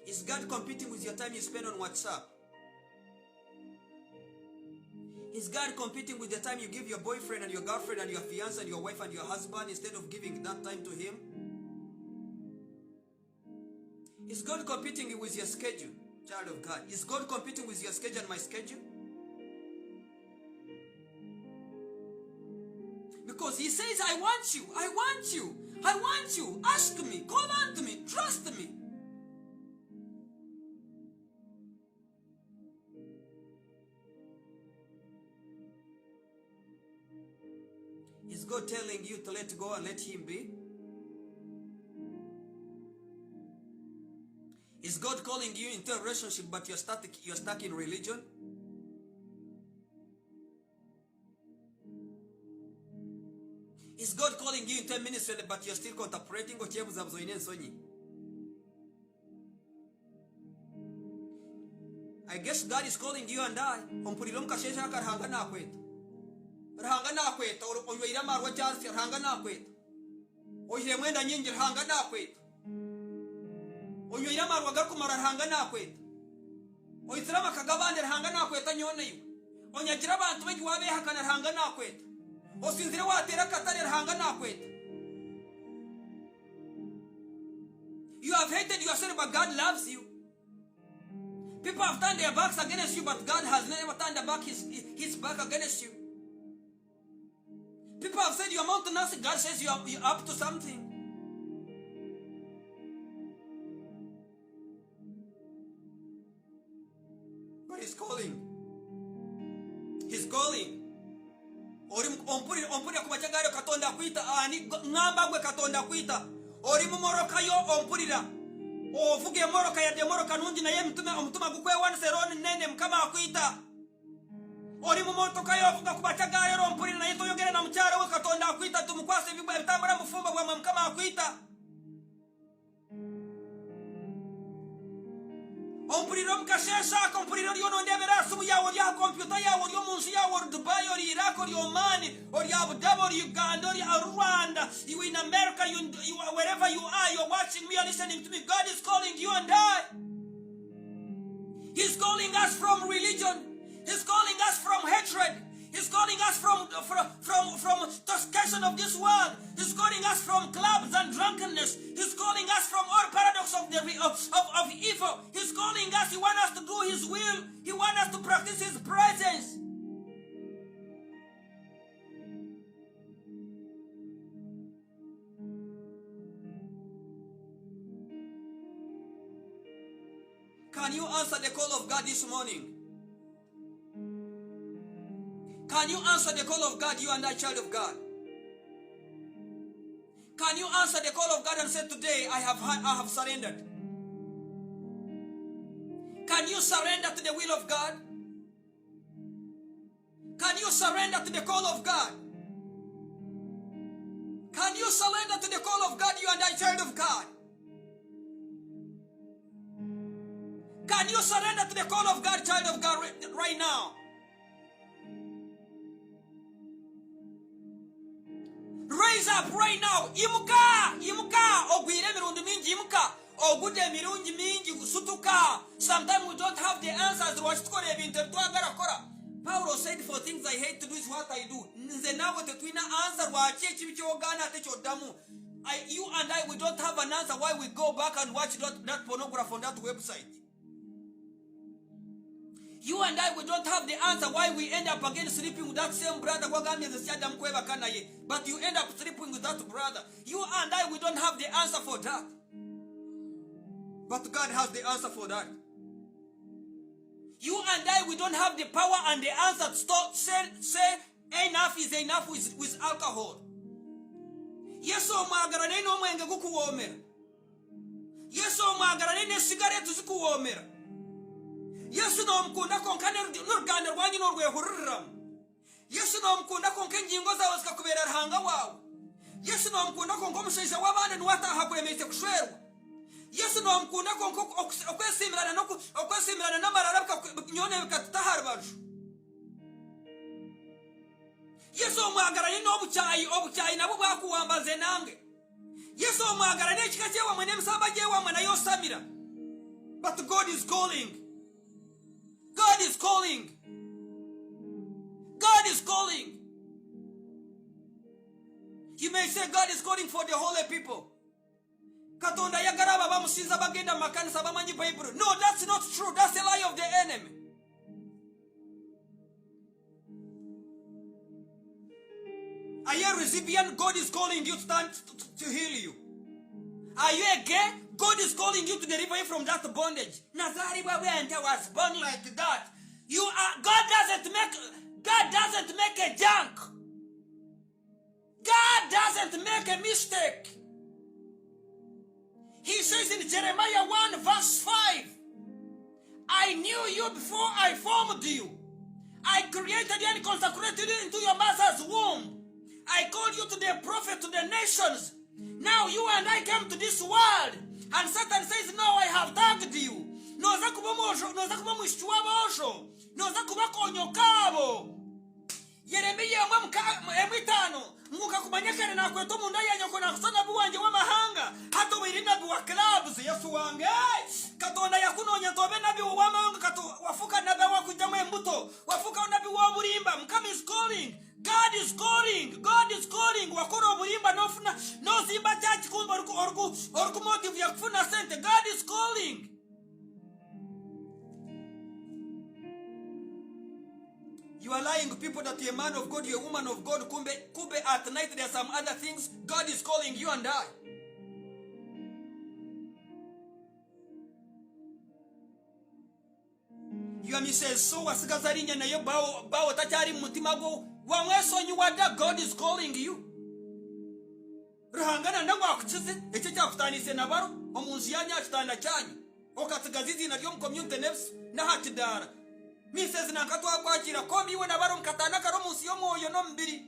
Is God competing with your time you spend on WhatsApp? Is God competing with the time you give your boyfriend and your girlfriend and your fiancé and your wife and your husband instead of giving that time to Him? Is God competing with your schedule, child of God? Is God competing with your schedule and my schedule? Because He says, I want you, I want you, I want you. Ask me, call unto me, trust me. Is God telling you to let go and let Him be? Is God calling you into a relationship but you're stuck in religion? Is God calling you into a ministry but you're still contemplating? I guess God is calling you and I. Rahanga na kweta oyoira marwa chance rahanga na kweta oyire mwenda nyingi rahanga na kweta oyoira marwa gakumara rahanga na kweta oyisira makagabande rahanga na kweta nyone yo onyagira abantu bengi wabe hakana rahanga na kweta osinzire watera katare rahanga na kweta. You have hated yourself but God loves you. People have turned their backs against you but God has never turned his back against you. People have said you amount to nothing. God says you're up to something. But He's calling. He's calling. Ompuri kumachagaro katonda kuita ani ngamba gwe katonda kuita. Ori mumoroka yo ompurira. Ovuge moroka ya demoroka nungi na ye mutuma gukwe wanseroni nene mkama akuita. Ori mumotoka yo vuga kubachagaro ro ompurira na yeto yogere na mchara we katonda akuita tumukwase bibwa bitambara mufumba bwa mkama akuita. Ompurira mkashesha kompurira yo nonde berasumu yawo ya computer yawo yo munsi yawo Dubai or Iraq or Oman or Abu Dhabi or Uganda or Rwanda, you in America, you wherever you are, you're watching me or listening to me. God is calling you and I. He's calling us from religion. He's calling us from hatred. He's calling us from intoxication of this world. He's calling us from clubs and drunkenness. He's calling us from all paradox of evil. He's calling us. He wants us to do His will. He wants us to practice His presence. Can you answer the call of God this morning? Can you answer the call of God, you and I, child of God? Can you answer the call of God and say, today I have surrendered? Can you surrender to the will of God? Can you surrender to the call of God? Can you surrender to the call of God, you and I, child of God? Can you surrender to the call of God, child of God, right now? Raise up right now. Imuka. Ogwire mirundu mingi imuka. Ogude mirungi mingi gusutuka. Sometimes we don't have the answers. Wachikore ebintu twagara kora. Paulo said, for things I hate to do is what I do. Nze nawe tetwina answer wachi ekibi kyogana ate kyodamu. You and I, we don't have an answer why we go back and watch that pornography on that website. You and I, we don't have the answer why we end up again sleeping with that same brother. But you end up sleeping with that brother. You and I, we don't have the answer for that. But God has the answer for that. You and I, we don't have the power and the answer to say enough is enough with alcohol. Yes, oh my God, I know my Guku. Yes, oh my God, I know cigarettes to Yesu no mkunda konkane nurgane rwanyi norwe hurram. Yesu no mkunda konkenji ngoza waska kubera hanga wawe. Yesu no mkunda konko mushaisha wabane nwata hakwemete kushwerwa. Yesu no mkunda konko okwesimrana namararabka nyone kataharbaju. Yesu omwagaranye obuchayi nabo bwakuwambaze nange. Yesu omwagaranye chikachewa mwene msaba jewa mwana yosamira. But God is calling. God is calling. God is calling. You may say God is calling for the holy people. Katonda yagala bamusinza bagenda makanisa bamanyi Bible. No, that's not true. That's a lie of the enemy. Are you a recipient? God is calling you to heal you. Are you a gay? God is calling you to deliver you from that bondage. Nazari Babente was born like that. You are. God doesn't make a junk. God doesn't make a mistake. He says in Jeremiah 1 verse 5, I knew you before I formed you. I created you and consecrated you into your mother's womb. I called you to be a prophet to the nations. Now you and I came to this world. And Satan says, no, I have tagged you. Noza kuba mwishtuwa osho. Noza kuba konyo kabo. Yeremiya emwitano. Muka kumanyekere na kwetu munda yanyoko na kusana buwanje wa mahanga. Hato wirina buwa clubs. Yesu wange. Katonda yakunonya tobe nabi wa mahanga. Kato wafuka nabi wa kujamwe mbuto. Wafuka nabi wa burimba. Mkami is calling. God is calling. God is calling. Wakoro burimba no zimba church kumba orku motive ya kufuna sente. God is calling. You are lying people that you're a man of God, you're a woman of God. Kumbe at night there are some other things. God is calling you and I. You and me says, so wasigazarinya na yo bao tachari mutimago. Wamwesonyi wada, God is calling you. Ruhangana nangu akuchize. Echecha kutanise nabaro. Omunzianya achitanda chanyi. Okatigazizi na yom community nefs. Na hatidara. Mrs. Nakatwa kwachira komi we nabaro mkatana karo munsi yo moyo no mbiri.